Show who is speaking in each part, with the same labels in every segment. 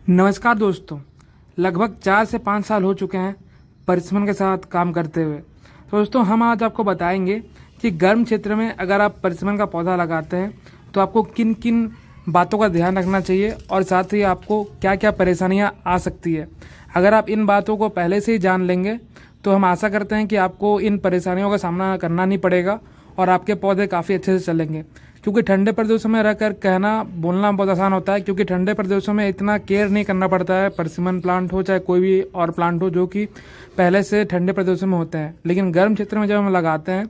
Speaker 1: नमस्कार दोस्तों। लगभग 4 से 5 साल हो चुके हैं परिसीमन के साथ काम करते हुए। तो दोस्तों हम आज आपको बताएंगे कि गर्म क्षेत्र में अगर आप परिसीमन का पौधा लगाते हैं तो आपको किन किन बातों का ध्यान रखना चाहिए और साथ ही आपको क्या क्या परेशानियां आ सकती है। अगर आप इन बातों को पहले से ही जान लेंगे तो हम आशा करते हैं कि आपको इन परेशानियों का सामना करना नहीं पड़ेगा और आपके पौधे काफ़ी अच्छे से चलेंगे। क्योंकि ठंडे प्रदेशों में रहकर कहना बोलना बहुत आसान होता है, क्योंकि ठंडे प्रदेशों में इतना केयर नहीं करना पड़ता है। परसिमन प्लांट हो चाहे कोई भी और प्लांट हो जो कि पहले से ठंडे प्रदेशों में होते हैं, लेकिन गर्म क्षेत्र में जब हम लगाते हैं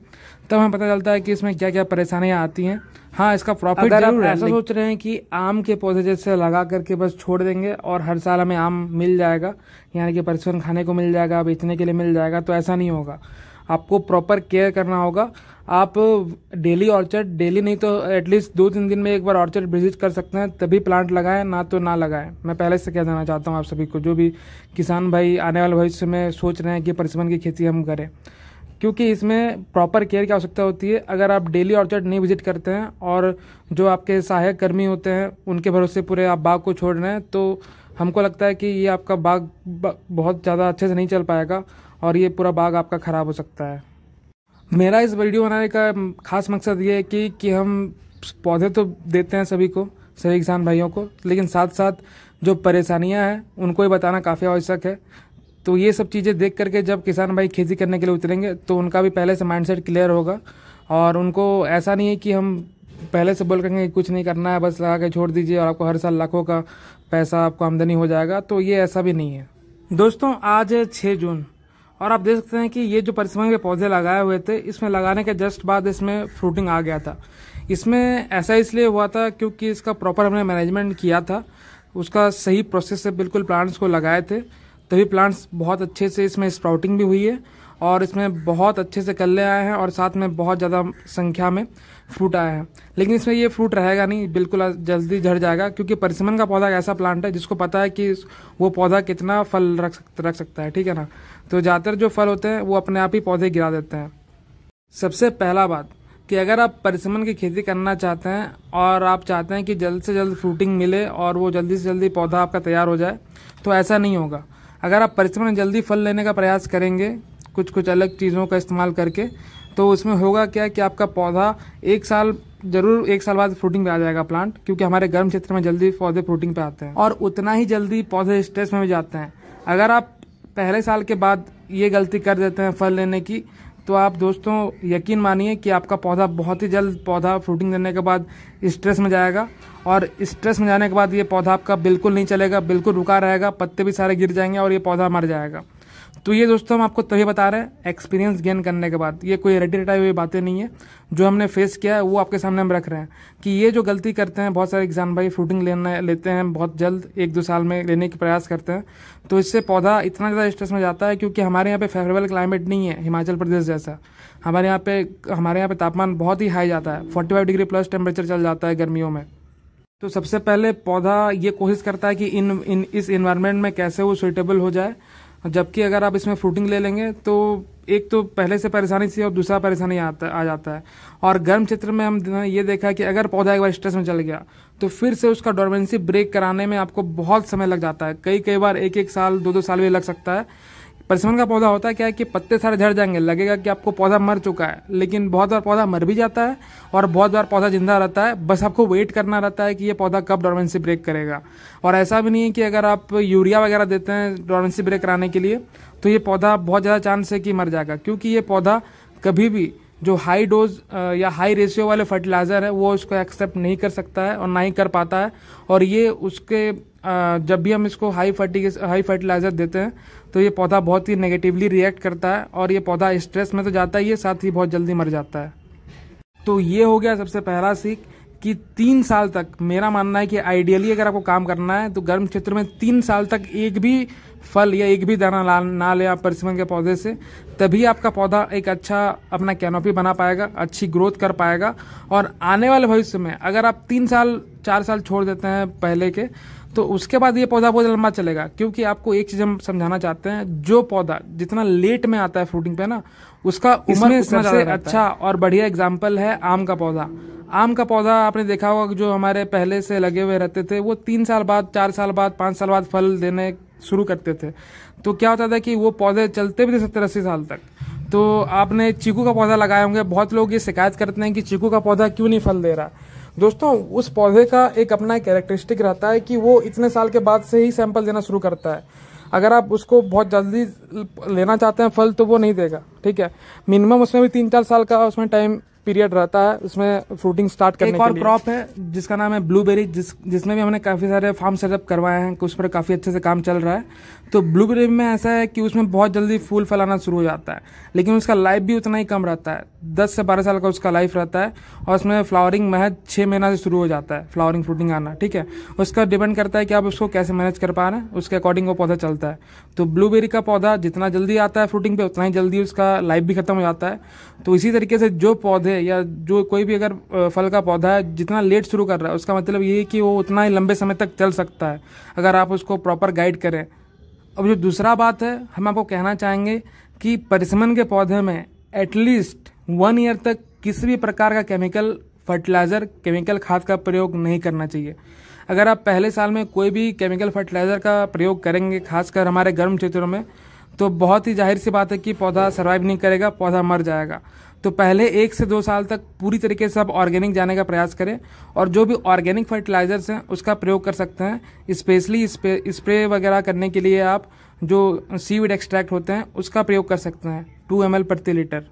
Speaker 1: तब हमें पता चलता है कि इसमें क्या क्या परेशानियां आती हैं। हाँ, इसका प्रॉफिट जरूर है। ऐसा सोच रहे हैं कि आम के पौधे जैसे लगा करके बस छोड़ देंगे और हर साल हमें आम मिल जाएगा, यानी कि परसिमन खाने को मिल जाएगा, बेचने के लिए मिल जाएगा, तो ऐसा नहीं होगा। आपको प्रॉपर केयर करना होगा। आप डेली ऑर्चर्ड, डेली नहीं तो एटलीस्ट 2-3 दिन में एक बार ऑर्चर्ड विजिट कर सकते हैं, तभी प्लांट लगाएं, ना तो ना लगाएं। मैं पहले से कह देना चाहता हूं आप सभी को, जो भी किसान भाई आने वाले भविष्य में सोच रहे हैं कि परसिमन की खेती हम करें, क्योंकि इसमें प्रॉपर केयर की आवश्यकता होती है। अगर आप डेली ऑर्चर्ड नहीं विजिट करते हैं और जो आपके सहायक कर्मी होते हैं उनके भरोसे पूरे आप बाग को छोड़ रहे हैं, तो हमको लगता है कि ये आपका बाग बहुत ज़्यादा अच्छे से नहीं चल पाएगा और ये पूरा बाग आपका ख़राब हो सकता है। मेरा इस वीडियो बनाने का खास मकसद ये है कि हम पौधे तो देते हैं सभी को, सभी किसान भाइयों को, लेकिन साथ साथ जो परेशानियां हैं उनको ही बताना काफ़ी आवश्यक है। तो ये सब चीज़ें देख करके जब किसान भाई खेती करने के लिए उतरेंगे तो उनका भी पहले से माइंडसेट क्लियर होगा और उनको ऐसा नहीं है कि हम पहले से बोल करेंगे कुछ नहीं करना है, बस लगा के छोड़ दीजिए और आपको हर साल लाखों का पैसा आपको आमदनी हो जाएगा। तो ये ऐसा भी नहीं है। दोस्तों आज है 6 जून और आप देख सकते हैं कि ये जो परसिमन के पौधे लगाए हुए थे, इसमें लगाने के जस्ट बाद इसमें फ्रूटिंग आ गया था। इसमें ऐसा इसलिए हुआ था क्योंकि इसका प्रॉपर हमने मैनेजमेंट किया था, उसका सही प्रोसेस से बिल्कुल प्लांट्स को लगाए थे, तभी प्लांट्स बहुत अच्छे से इसमें स्प्राउटिंग भी हुई है और इसमें बहुत अच्छे से कल्ले आए हैं और साथ में बहुत ज़्यादा संख्या में फ्रूट आया है। लेकिन इसमें ये फ्रूट रहेगा नहीं, बिल्कुल जल्दी झड़ जाएगा, क्योंकि परसिमन का पौधा एक ऐसा प्लांट है जिसको पता है कि वो पौधा कितना फल रख सकता है, ठीक है ना। तो ज़्यादातर जो फल होते हैं वो अपने आप ही पौधे गिरा देते हैं। सबसे पहला बात कि अगर आप परसिमन की खेती करना चाहते हैं और आप चाहते हैं कि जल्द से जल्द फ्रूटिंग मिले और वो जल्दी से जल्दी पौधा आपका तैयार हो जाए, तो ऐसा नहीं होगा। अगर आप परसिमन में जल्दी फल लेने का प्रयास करेंगे कुछ अलग चीज़ों का इस्तेमाल करके, तो उसमें होगा क्या कि आपका पौधा 1 साल बाद फ्रूटिंग पे आ जाएगा प्लांट, क्योंकि हमारे गर्म क्षेत्र में जल्दी पौधे फ्रूटिंग पे आते हैं और उतना ही जल्दी पौधे स्ट्रेस में भी जाते हैं। अगर आप पहले साल के बाद ये गलती कर देते हैं फल लेने की, तो आप दोस्तों यकीन मानिए कि आपका पौधा बहुत ही जल्द पौधा फ्रूटिंग देने के बाद स्ट्रेस में जाएगा और स्ट्रेस में जाने के बाद ये पौधा आपका बिल्कुल नहीं चलेगा, बिल्कुल रुका रहेगा, पत्ते भी सारे गिर जाएंगे और ये पौधा मर जाएगा। तो ये दोस्तों हम आपको तभी बता रहे हैं एक्सपीरियंस गेन करने के बाद, ये कोई रटी रटाई हुई बातें नहीं है। जो हमने फेस किया है वो आपके सामने हम रख रहे हैं कि ये जो गलती करते हैं बहुत सारे किसान भाई, फ्रूटिंग लेते हैं बहुत जल्द 1-2 साल में लेने की प्रयास करते हैं, तो इससे पौधा इतना ज़्यादा स्ट्रेस में जाता है, क्योंकि हमारे यहाँ पे फेवरेबल क्लाइमेट नहीं है हिमाचल प्रदेश जैसा। हमारे यहाँ पे तापमान बहुत ही हाई जाता है, 45 डिग्री प्लस टेम्परेचर चल जाता है गर्मियों में। तो सबसे पहले पौधा ये कोशिश करता है कि इस इन्वायरमेंट में कैसे वो सुइटेबल हो जाए, जबकि अगर आप इसमें फ्रूटिंग ले लेंगे तो एक तो पहले से परेशानी थी और दूसरा परेशानी आ जाता है। और गर्म क्षेत्र में हम ये देखा है कि अगर पौधा एक बार स्ट्रेस में चल गया तो फिर से उसका डोरमेंसी ब्रेक कराने में आपको बहुत समय लग जाता है, कई बार 1-1 साल 2-2 साल भी लग सकता है। परसिमन का पौधा होता है क्या है कि पत्ते सारे झड़ जाएंगे, लगेगा कि आपको पौधा मर चुका है, लेकिन बहुत बार पौधा मर भी जाता है और बहुत बार पौधा जिंदा रहता है। बस आपको वेट करना रहता है कि ये पौधा कब डोरमेंसी ब्रेक करेगा। और ऐसा भी नहीं है कि अगर आप यूरिया वगैरह देते हैं डोरमेंसी ब्रेक कराने के लिए तो ये पौधा बहुत ज़्यादा चांस है कि मर जाएगा, क्योंकि ये पौधा कभी भी जो हाई डोज या हाई रेशियो वाले फर्टिलाइज़र है वो उसको एक्सेप्ट नहीं कर सकता है और ना ही कर पाता है। और ये उसके जब भी हम इसको हाई फर्टिलाइज़र देते हैं तो ये पौधा बहुत ही नेगेटिवली रिएक्ट करता है और ये पौधा स्ट्रेस में तो जाता ही है, साथ ही बहुत जल्दी मर जाता है। तो ये हो गया सबसे पहला सीख कि 3 साल तक, मेरा मानना है कि आइडियली अगर आपको काम करना है तो गर्म क्षेत्र में 3 साल तक एक भी फल या एक भी दाना ना ले आप परसिमन के पौधे से, तभी आपका पौधा एक अच्छा अपना कैनोपी बना पाएगा, अच्छी ग्रोथ कर पाएगा। और आने वाले भविष्य में अगर आप 3 साल 4 साल छोड़ देते हैं पहले के, तो उसके बाद ये पौधा बहुत लंबा चलेगा, क्योंकि आपको एक चीज हम समझाना चाहते हैं, जो पौधा जितना लेट में आता है फ्रूटिंग पे ना, उसका उम्र सबसे अच्छा और बढ़िया एग्जाम्पल है आम का पौधा। आम का पौधा आपने देखा होगा कि जो हमारे पहले से लगे हुए रहते थे, वो 3 साल बाद, 4 साल बाद, 5 साल बाद फल देने शुरू करते थे। तो क्या होता था कि वो पौधे चलते भी थे 70-80 साल तक। तो आपने चीकू का पौधा लगाए होंगे, बहुत लोग ये शिकायत करते हैं कि चीकू का पौधा क्यों नहीं फल दे रहा। दोस्तों, उस पौधे का एक अपना कैरेक्टरिस्टिक रहता है कि वो इतने साल के बाद से ही सैंपल देना शुरू करता है। अगर आप उसको बहुत जल्दी लेना चाहते हैं फल, तो वो नहीं देगा, ठीक है। मिनिमम उसमें भी 3-4 साल का उसमें टाइम पीरियड रहता है उसमें फ्रूटिंग स्टार्ट करने के लिए। एक और क्रॉप है जिसका नाम है ब्लूबेरी, जिसमें भी हमने काफी सारे फार्म सेटअप करवाए हैं, उस पर काफी अच्छे से काम चल रहा है। तो ब्लूबेरी में ऐसा है कि उसमें बहुत जल्दी फूल फैलाना शुरू हो जाता है, लेकिन उसका लाइफ भी उतना ही कम रहता है, 10 से 12 साल का उसका लाइफ रहता है। और उसमें फ्लावरिंग महज 6 महीना से शुरू हो जाता है, फ्लावरिंग फ्रूटिंग आना, ठीक है। उसका डिपेंड करता है कि आप उसको कैसे मैनेज कर पा रहे हैं, उसके अकॉर्डिंग वो पौधा चलता है। तो ब्लूबेरी का पौधा जितना जल्दी आता है फ्रूटिंग पे, उतना ही जल्दी उसका लाइफ भी खत्म हो जाता है। तो इसी तरीके से जो पौधे या जो कोई भी अगर फल का पौधा है जितना लेट शुरू कर रहा है, उसका मतलब ये है कि वो उतना ही लंबे समय तक चल सकता है अगर आप उसको प्रॉपर गाइड करें। अब जो दूसरा बात है, हम आपको कहना चाहेंगे कि परिसमन के पौधे में एटलीस्ट 1 ईयर तक किसी भी प्रकार का केमिकल फर्टिलाइजर, केमिकल खाद का प्रयोग नहीं करना चाहिए। अगर आप पहले साल में कोई भी केमिकल फर्टिलाइजर का प्रयोग करेंगे, खासकर हमारे गर्म क्षेत्रों में, तो बहुत ही जाहिर सी बात है कि पौधा सर्वाइव नहीं करेगा, पौधा मर जाएगा। तो पहले 1 से 2 साल तक पूरी तरीके से आप ऑर्गेनिक जाने का प्रयास करें, और जो भी ऑर्गेनिक फर्टिलाइजर्स हैं उसका प्रयोग कर सकते हैं। स्पेशली स्प्रे वगैरह करने के लिए आप जो सीवीड एक्सट्रैक्ट होते हैं उसका प्रयोग कर सकते हैं, 2 ml प्रति लीटर।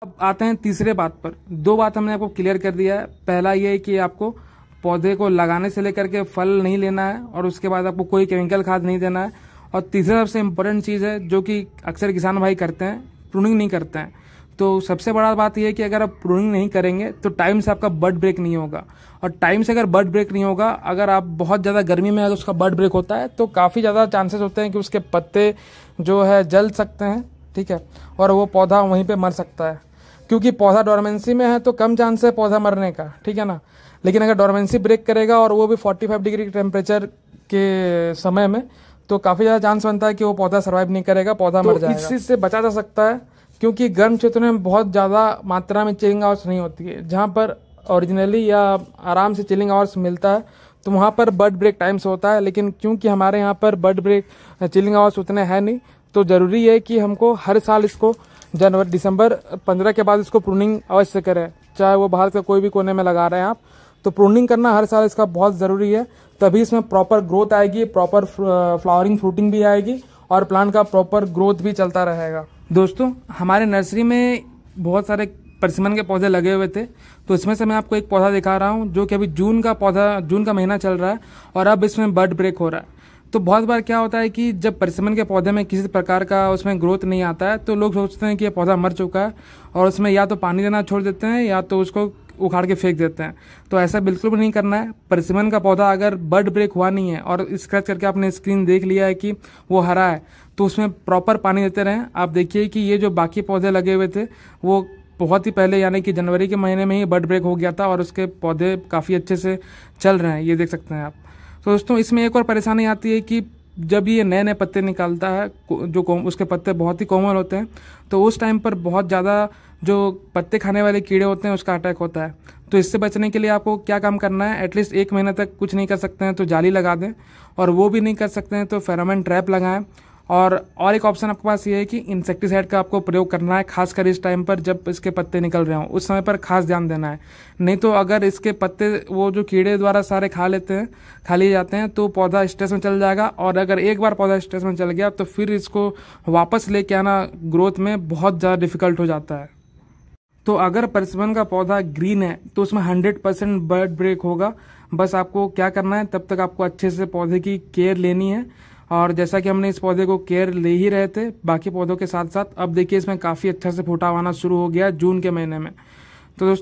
Speaker 1: अब आते हैं तीसरे बात पर। 2 बात हमने आपको क्लियर कर दिया है। पहला ये है कि आपको पौधे को लगाने से लेकर के फल नहीं लेना है, और उसके बाद आपको कोई केमिकल खाद नहीं देना है। और तीसरा सबसे इम्पोर्टेंट चीज़ है जो कि अक्सर किसान भाई करते हैं, प्रूनिंग नहीं करते हैं। तो सबसे बड़ा बात यह है कि अगर आप प्रूनिंग नहीं करेंगे तो टाइम से आपका बड ब्रेक नहीं होगा। और टाइम से अगर बड ब्रेक नहीं होगा, अगर आप बहुत ज़्यादा गर्मी में अगर उसका बड ब्रेक होता है, तो काफ़ी ज़्यादा चांसेस होते हैं कि उसके पत्ते जो है जल सकते हैं, ठीक है, और वो पौधा वहीं पे मर सकता है। क्योंकि पौधा डोरमेंसी में है तो कम चांस है पौधा मरने का, ठीक है ना। लेकिन अगर डोरमेंसी ब्रेक करेगा और वो भी 45 डिग्री टेम्परेचर के समय में, तो काफ़ी ज़्यादा चांस बनता है कि वो पौधा सर्वाइव नहीं करेगा, पौधा मर जाएगा। इस चीज़ से बचा जा सकता है, क्योंकि गर्म क्षेत्रों में बहुत ज़्यादा मात्रा में चिलिंग आवर्स नहीं होती है। जहाँ पर ओरिजिनली या आराम से चिलिंग आवर्स मिलता है, तो वहाँ पर बड ब्रेक टाइम्स होता है। लेकिन क्योंकि हमारे यहाँ पर बड ब्रेक चिलिंग आवर्स उतने हैं नहीं, तो ज़रूरी है कि हमको हर साल इसको दिसंबर 15 के बाद इसको प्रूनिंग अवश्य करें। चाहे वो भारत के कोई भी कोने में लगा रहे हैं आप, तो प्रूनिंग करना हर साल इसका बहुत ज़रूरी है। तभी इसमें प्रॉपर ग्रोथ आएगी, प्रॉपर फ्लावरिंग फ्रूटिंग भी आएगी, और प्लांट का प्रॉपर ग्रोथ भी चलता रहेगा। दोस्तों, हमारे नर्सरी में बहुत सारे परसिमन के पौधे लगे हुए थे, तो इसमें से मैं आपको एक पौधा दिखा रहा हूँ जो कि अभी जून का महीना चल रहा है, और अब इसमें बड ब्रेक हो रहा है। तो बहुत बार क्या होता है कि जब परसिमन के पौधे में किसी प्रकार का उसमें ग्रोथ नहीं आता है, तो लोग सोचते हैं कि ये पौधा मर चुका है, और उसमें या तो पानी देना छोड़ देते हैं या तो उसको उखाड़ के फेंक देते हैं। तो ऐसा बिल्कुल भी नहीं करना है। परसिमन का पौधा अगर बड ब्रेक हुआ नहीं है और स्क्रैच करके आपने स्क्रीन देख लिया है कि वो हरा है, तो उसमें प्रॉपर पानी देते रहें। आप देखिए कि ये जो बाकी पौधे लगे हुए थे, वो बहुत ही पहले यानी कि जनवरी के महीने में ही बड ब्रेक हो गया था, और उसके पौधे काफ़ी अच्छे से चल रहे हैं, ये देख सकते हैं आप। तो दोस्तों, इसमें एक और परेशानी आती है कि जब ये नए नए पत्ते निकालता है, जो उसके पत्ते बहुत ही कोमल होते हैं, तो उस टाइम पर बहुत ज़्यादा जो पत्ते खाने वाले कीड़े होते हैं उसका अटैक होता है। तो इससे बचने के लिए आपको क्या काम करना है, एटलीस्ट 1 महीने तक कुछ नहीं कर सकते हैं तो जाली लगा दें, और वो भी नहीं कर सकते हैं तो फेरोमोन ट्रैप लगाएं। और एक ऑप्शन आपके पास ये है कि इंसेक्टिसाइड का आपको प्रयोग करना है, खासकर इस टाइम पर जब इसके पत्ते निकल रहे हों, उस समय पर खास ध्यान देना है। नहीं तो अगर इसके पत्ते वो जो कीड़े द्वारा सारे खा लिए जाते हैं, तो पौधा स्ट्रेस में चल जाएगा, और अगर एक बार पौधा स्ट्रेस में चल गया तो फिर इसको वापस लेके आना ग्रोथ में बहुत ज़्यादा डिफिकल्ट हो जाता है। तो अगर परसिमन का पौधा ग्रीन है तो उसमें 100% बड ब्रेक होगा। बस आपको क्या करना है, तब तक आपको अच्छे से पौधे की केयर लेनी है। और जैसा कि हमने इस पौधे को केयर ले ही रहे थे बाकी पौधों के साथ साथ, अब देखिए इसमें काफ़ी अच्छा से फूटाव आना शुरू हो गया जून के महीने में। तो दोस्तों